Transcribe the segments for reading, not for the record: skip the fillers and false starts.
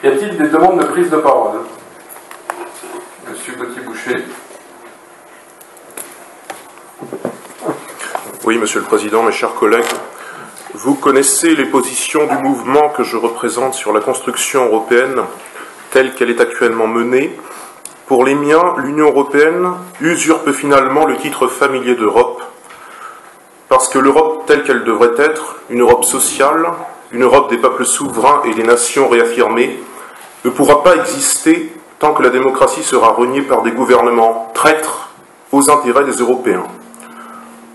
Y a-t-il des demandes de prise de parole? Monsieur Gauthier-Boucher. Oui, Monsieur le Président, mes chers collègues, vous connaissez les positions du mouvement que je représente sur la construction européenne telle qu'elle est actuellement menée. Pour les miens, l'Union européenne usurpe finalement le titre familier d'Europe, parce que l'Europe telle qu'elle devrait être, une Europe sociale, une Europe des peuples souverains et des nations réaffirmées, ne pourra pas exister tant que la démocratie sera reniée par des gouvernements traîtres aux intérêts des Européens.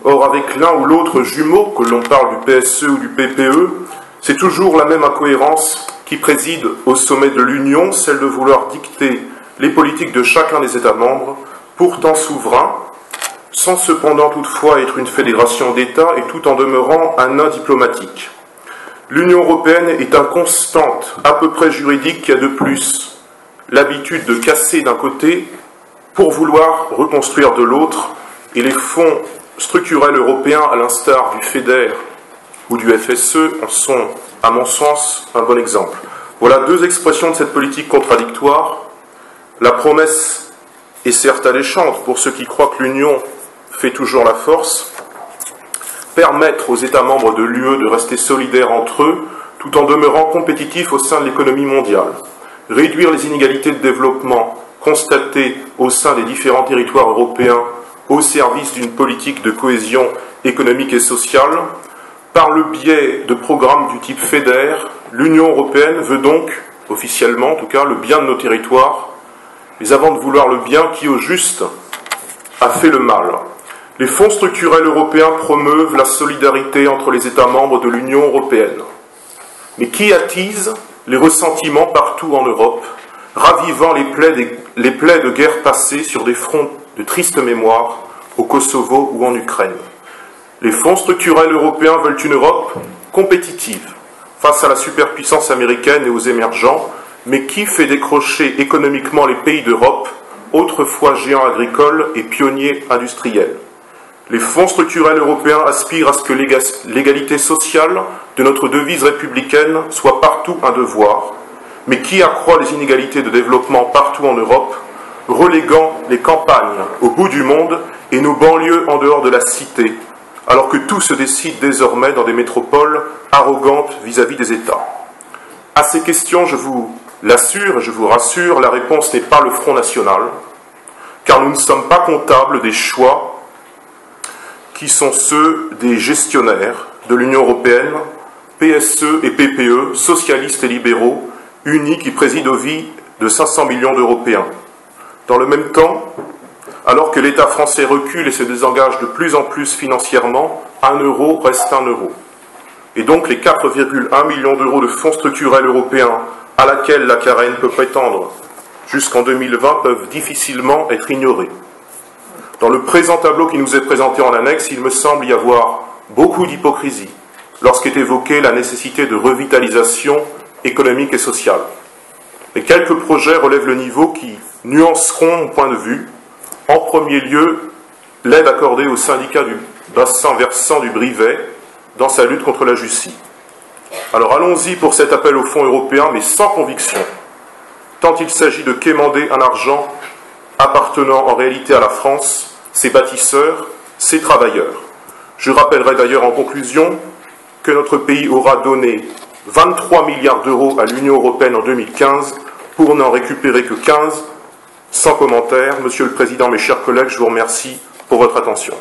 Or, avec l'un ou l'autre jumeau, que l'on parle du PSE ou du PPE, c'est toujours la même incohérence qui préside au sommet de l'Union, celle de vouloir dicter les politiques de chacun des États membres, pourtant souverains, sans cependant toutefois être une fédération d'États et tout en demeurant un nain diplomatique. L'Union européenne est inconstante, à peu près juridique, qui a de plus l'habitude de casser d'un côté pour vouloir reconstruire de l'autre, et les fonds structurels européens, à l'instar du FEDER ou du FSE, en sont, à mon sens, un bon exemple. Voilà deux expressions de cette politique contradictoire. La promesse est certes alléchante pour ceux qui croient que l'Union fait toujours la force, permettre aux États membres de l'UE de rester solidaires entre eux, tout en demeurant compétitifs au sein de l'économie mondiale, réduire les inégalités de développement constatées au sein des différents territoires européens au service d'une politique de cohésion économique et sociale. Par le biais de programmes du type FEDER, l'Union européenne veut donc, officiellement en tout cas, le bien de nos territoires, mais avant de vouloir le bien, qui au juste a fait le mal. Les fonds structurels européens promeuvent la solidarité entre les États membres de l'Union européenne. Mais qui attise les ressentiments partout en Europe, ravivant les plaies de guerre passées sur des fronts de triste mémoire au Kosovo ou en Ukraine. Les fonds structurels européens veulent une Europe compétitive face à la superpuissance américaine et aux émergents, mais qui fait décrocher économiquement les pays d'Europe, autrefois géants agricoles et pionniers industriels? Les fonds structurels européens aspirent à ce que l'égalité sociale de notre devise républicaine soit partout un devoir, mais qui accroît les inégalités de développement partout en Europe, reléguant les campagnes au bout du monde et nos banlieues en dehors de la cité, alors que tout se décide désormais dans des métropoles arrogantes vis-à-vis des États. À ces questions, je vous l'assure et je vous rassure, la réponse n'est pas le Front National, car nous ne sommes pas comptables des choix qui sont ceux des gestionnaires de l'Union européenne, PSE et PPE, socialistes et libéraux, unis qui président aux vies de 500 millions d'Européens. Dans le même temps, alors que l'État français recule et se désengage de plus en plus financièrement, 1 euro reste 1 euro. Et donc les 4,1 millions d'euros de fonds structurels européens à laquelle la Carène peut prétendre jusqu'en 2020 peuvent difficilement être ignorés. Dans le présent tableau qui nous est présenté en annexe, il me semble y avoir beaucoup d'hypocrisie lorsqu'est évoquée la nécessité de revitalisation économique et sociale. Mais quelques projets relèvent le niveau qui nuanceront mon point de vue. En premier lieu, l'aide accordée au syndicat du bassin versant du Brivet dans sa lutte contre la Jussie. Alors allons-y pour cet appel au fonds européen, mais sans conviction, tant il s'agit de quémander un argent appartenant en réalité à la France, ses bâtisseurs, ses travailleurs. Je rappellerai d'ailleurs en conclusion que notre pays aura donné 23 milliards d'euros à l'Union européenne en 2015 pour n'en récupérer que 15. Sans commentaire, Monsieur le Président, mes chers collègues, je vous remercie pour votre attention.